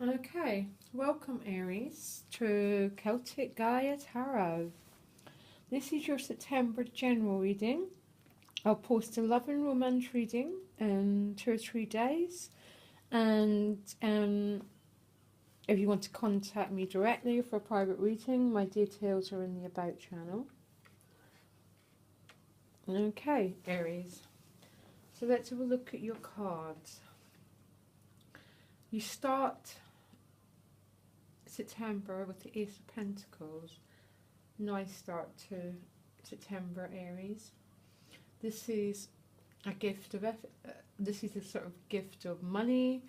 Okay, welcome Aries to Celtic Gaia Tarot. This is your September general reading. I'll post a love and romance reading in 2 or 3 days, and if you want to contact me directly for a private reading, my details are in the About channel. Okay, Aries. So let's have a look at your cards. You start September with the Ace of Pentacles. Nice start to September, Aries. This is a gift of this is a sort of gift of money.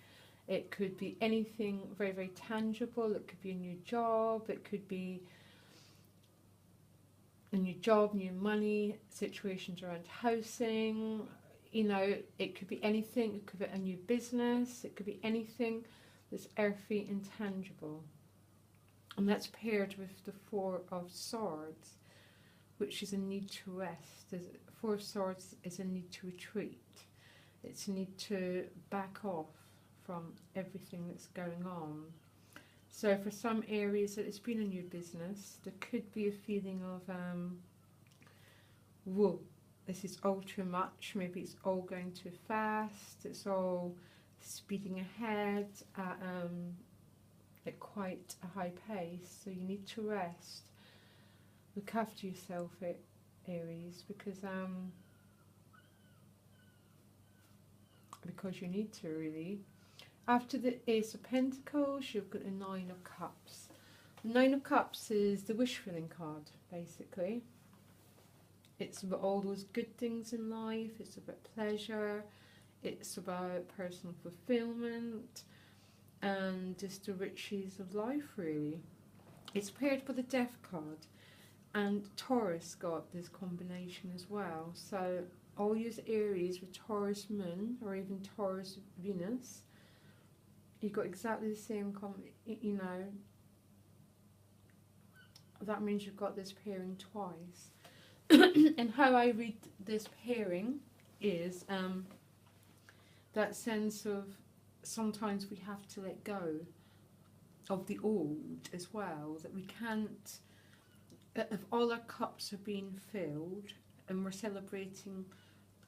It could be anything very, very tangible. It could be a new job. It could be a new job, new money, situations around housing. You know, it could be anything. It could be a new business. It could be anything that's earthy and tangible. And that's paired with the Four of Swords, which is a need to rest. Four of Swords is a need to retreat. It's a need to back off from everything that's going on. So for some areas that it's been a new business, there could be a feeling of, whoa, this is all too much. Maybe it's all going too fast. It's all speeding ahead at quite a high pace. So you need to rest. Look after yourself, Aries, because you need to, really. After the Ace of Pentacles, you've got the Nine of Cups. The Nine of Cups is the wish-filling card, basically. It's about all those good things in life. It's about pleasure. It's about personal fulfillment and just the riches of life, really. It's paired with the Death card, and Taurus got this combination as well. So all use Aries with Taurus Moon or even Taurus Venus, you've got exactly the same, you know, that means you've got this pairing twice. And how I read this pairing is that sense of sometimes we have to let go of the old as well, that we can't, if all our cups are being filled and we're celebrating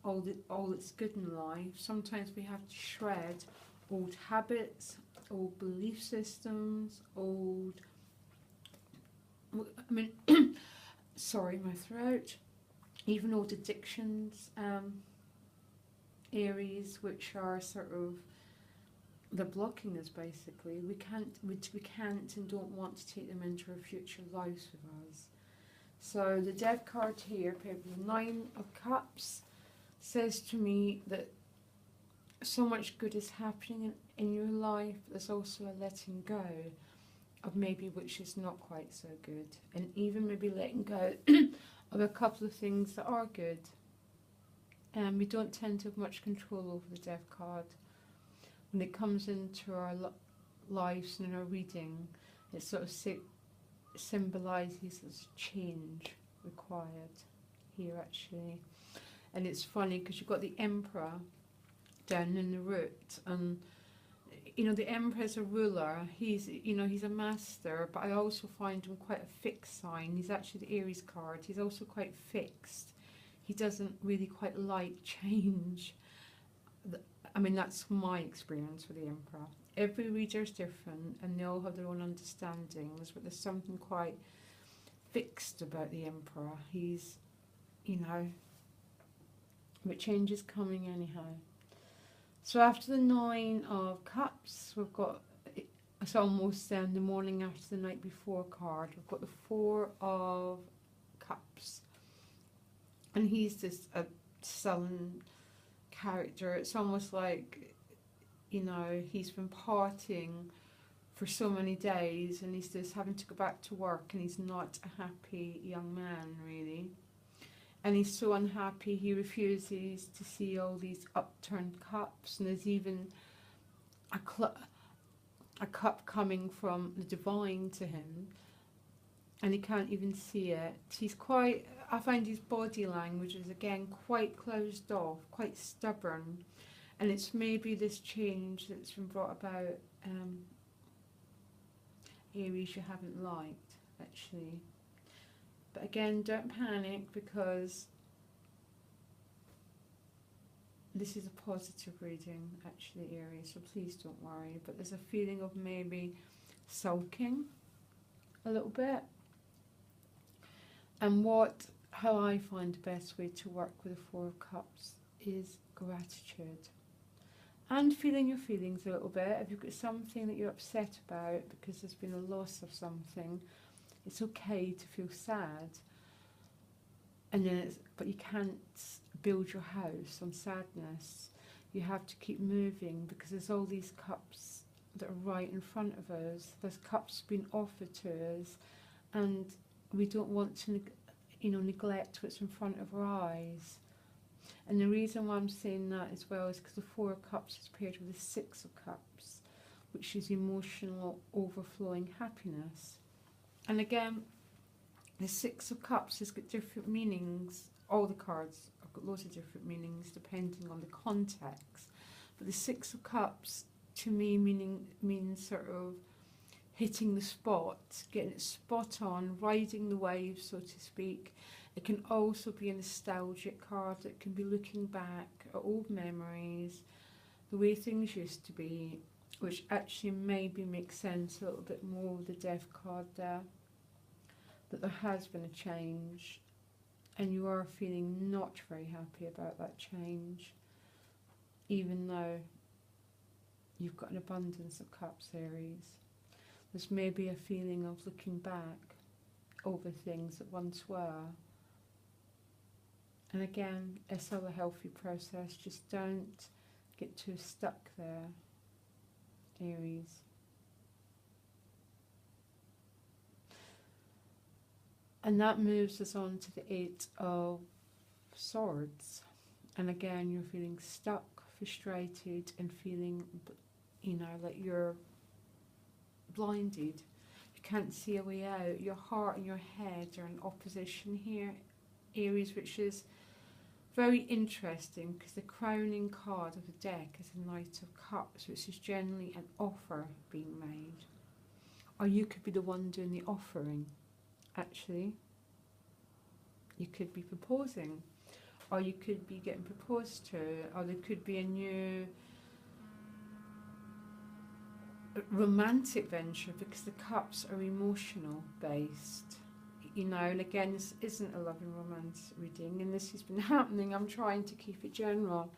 all that's good in life, sometimes we have to shred old habits, old belief systems, sorry, my throat, even old addictions, Aries, which are sort of, they're blocking us basically. We can't and don't want to take them into our future lives with us. So the Death card here, paired with the Nine of Cups, says to me that so much good is happening in your life. There's also a letting go of maybe which is not quite so good, and even maybe letting go of a couple of things that are good. And we don't tend to have much control over the Death card. When it comes into our lives and in our reading, it sort of symbolises this change required here, actually. And it's funny because you've got the Emperor down in the root, and you know the Emperor's a ruler. He's a master, but I also find him quite a fixed sign. He's actually the Aries card. He's also quite fixed. He doesn't really quite like change. I mean, that's my experience with the Emperor. Every reader's different and they all have their own understandings, but there's something quite fixed about the Emperor. He's, you know, but change is coming anyhow. So after the Nine of Cups, we've got, it's almost the morning after the night before card, we've got the Four of Cups. And he's just a sullen character. It's almost like, you know, he's been partying for so many days and he's just having to go back to work, and he's not a happy young man, really. And he's so unhappy, he refuses to see all these upturned cups, and there's even a cup coming from the divine to him, and he can't even see it. He's quite, I find his body language is again quite closed off, quite stubborn, and it's maybe this change that's been brought about Aries, you haven't liked, actually. But again, don't panic, because this is a positive reading, actually, Aries, so please don't worry. But there's a feeling of maybe sulking a little bit. And how I find the best way to work with the Four of Cups is gratitude. And feeling your feelings a little bit. If you've got something that you're upset about because there's been a loss of something, it's okay to feel sad. And then but you can't build your house on sadness. You have to keep moving, because there's all these cups that are right in front of us. There's cups being offered to us, and we don't want to neglect what's in front of our eyes. And the reason why I'm saying that as well is because the Four of Cups is paired with the Six of Cups, which is emotional overflowing happiness. And again, the Six of Cups has got different meanings. All the cards have got loads of different meanings depending on the context. But the Six of Cups, to me, means sort of hitting the spot, getting it spot on, riding the wave, so to speak. It can also be a nostalgic card. It can be looking back at old memories, the way things used to be, which actually maybe makes sense a little bit more with the Death card there, that there has been a change and you are feeling not very happy about that change, even though you've got an abundance of cups, Aries. There's maybe a feeling of looking back over things that once were. And again, it's all a healthy process. Just don't get too stuck there, Aries. And that moves us on to the Eight of Swords. And again, you're feeling stuck, frustrated, and feeling, like you're blinded. You can't see a way out. Your heart and your head are in opposition here, Aries, which is very interesting, because the crowning card of the deck is the Knight of Cups, which is generally an offer being made. Or you could be the one doing the offering, actually. You could be proposing, or you could be getting proposed to, or there could be a new romantic venture, because the cups are emotional based. And again, this isn't a love and romance reading, and this has been happening. I'm trying to keep it general,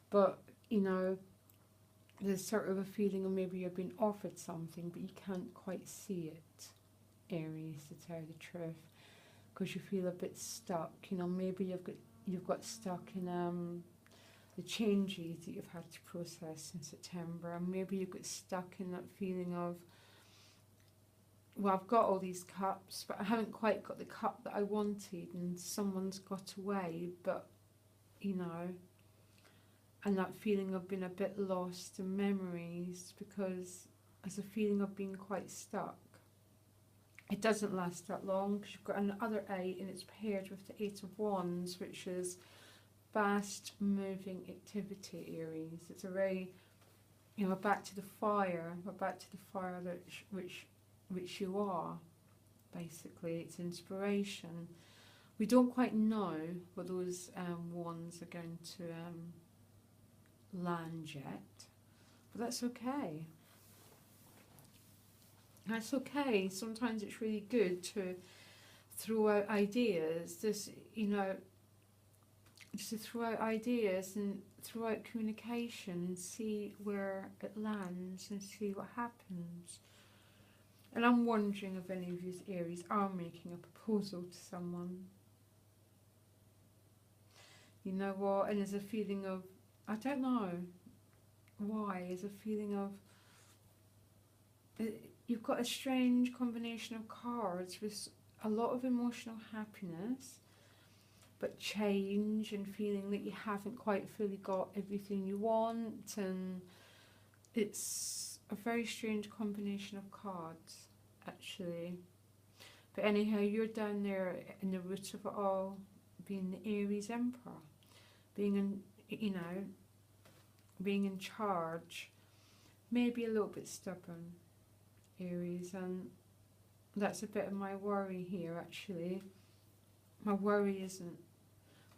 but there's sort of a feeling of maybe you're being offered something, but you can't quite see it, Aries, to tell the truth, because you feel a bit stuck. Maybe you've got stuck in the changes that you've had to process in September, and maybe you get stuck in that feeling of, well, I've got all these cups, but I haven't quite got the cup that I wanted, and someone's got away, but, and that feeling of being a bit lost in memories, because there's a feeling of being quite stuck. It doesn't last that long, because you've got another 8, and it's paired with the 8 of Wands, which is fast moving activity, Aries. It's a very, we're back to the fire. We're back to the fire that which you are, basically. It's inspiration. We don't quite know where those wands are going to land yet, but that's okay. That's okay. Sometimes it's really good to throw out ideas. Just to throw out ideas and throw out communication and see where it lands and see what happens. And I'm wondering if any of you Aries are making a proposal to someone. You know what? And there's a feeling of, I don't know why, there's a feeling of, you've got a strange combination of cards with a lot of emotional happiness, but change and feeling that you haven't quite fully got everything you want, and it's a very strange combination of cards, actually. But anyhow, you're down there in the root of it all, being the Aries Emperor, being in charge, maybe a little bit stubborn, Aries, and that's a bit of my worry here actually. My worry isn't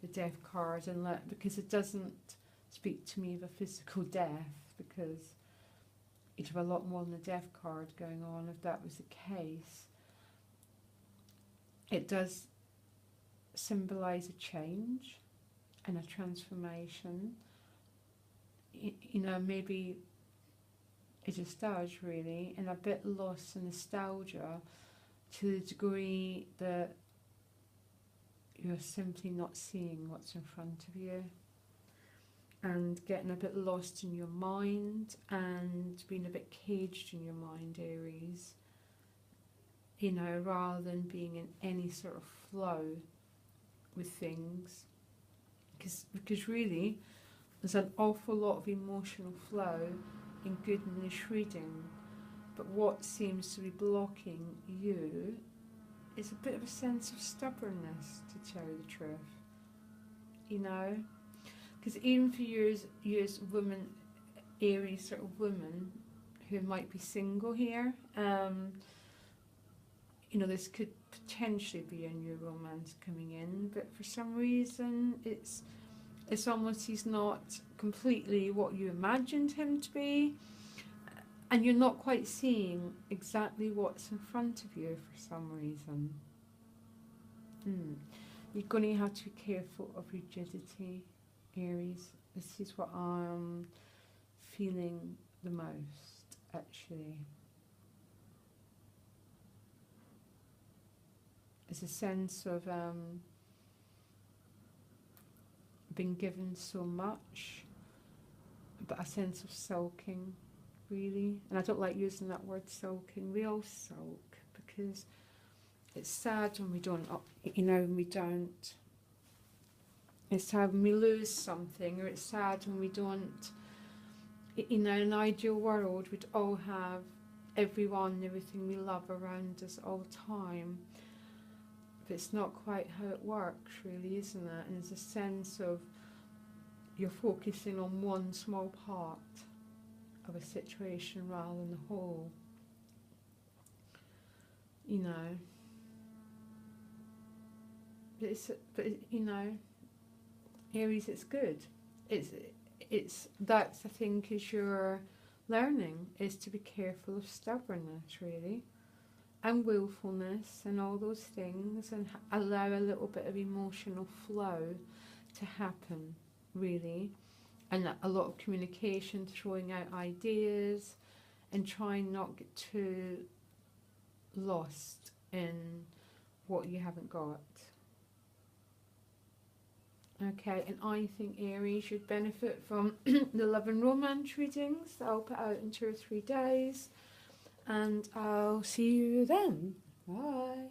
the death card, and because it doesn't speak to me of a physical death, because you'd have a lot more than the death card going on if that was the case. It does symbolise a change and a transformation. You know, maybe it just does really, and a bit loss and nostalgia to the degree that you're simply not seeing what's in front of you, and getting a bit lost in your mind and being a bit caged in your mind, Aries, you know, rather than being in any sort of flow with things, because really there's an awful lot of emotional flow in goodness reading, but what seems to be blocking you is a bit of a sense of stubbornness, to tell you the truth, you know, because even for you as women, Aries sort of women who might be single here, you know, this could potentially be a new romance coming in, but for some reason it's almost he's not completely what you imagined him to be, and you're not quite seeing exactly what's in front of you for some reason. You're going to have to be careful of rigidity, Aries. This is what I'm feeling the most, actually. It's a sense of being given so much, but a sense of sulking, really. And I don't like using that word sulking. We all sulk because it's sad when we don't, you know, when we don't. It's sad when we lose something, or it's sad when we don't. You know, in an ideal world, we'd all have everyone and everything we love around us all the time. But it's not quite how it works, really, isn't it? And there's a sense of you're focusing on one small part of a situation rather than the whole. You know. But you know, Aries, it's good. It's that's I think is your learning, is to be careful of stubbornness, really, and willfulness and all those things, and allow a little bit of emotional flow to happen, really, and a lot of communication, throwing out ideas, and trying not to get too lost in what you haven't got. Okay, and I think Aries should benefit from the love and romance readings that I'll put out in 2 or 3 days, and I'll see you then. Bye.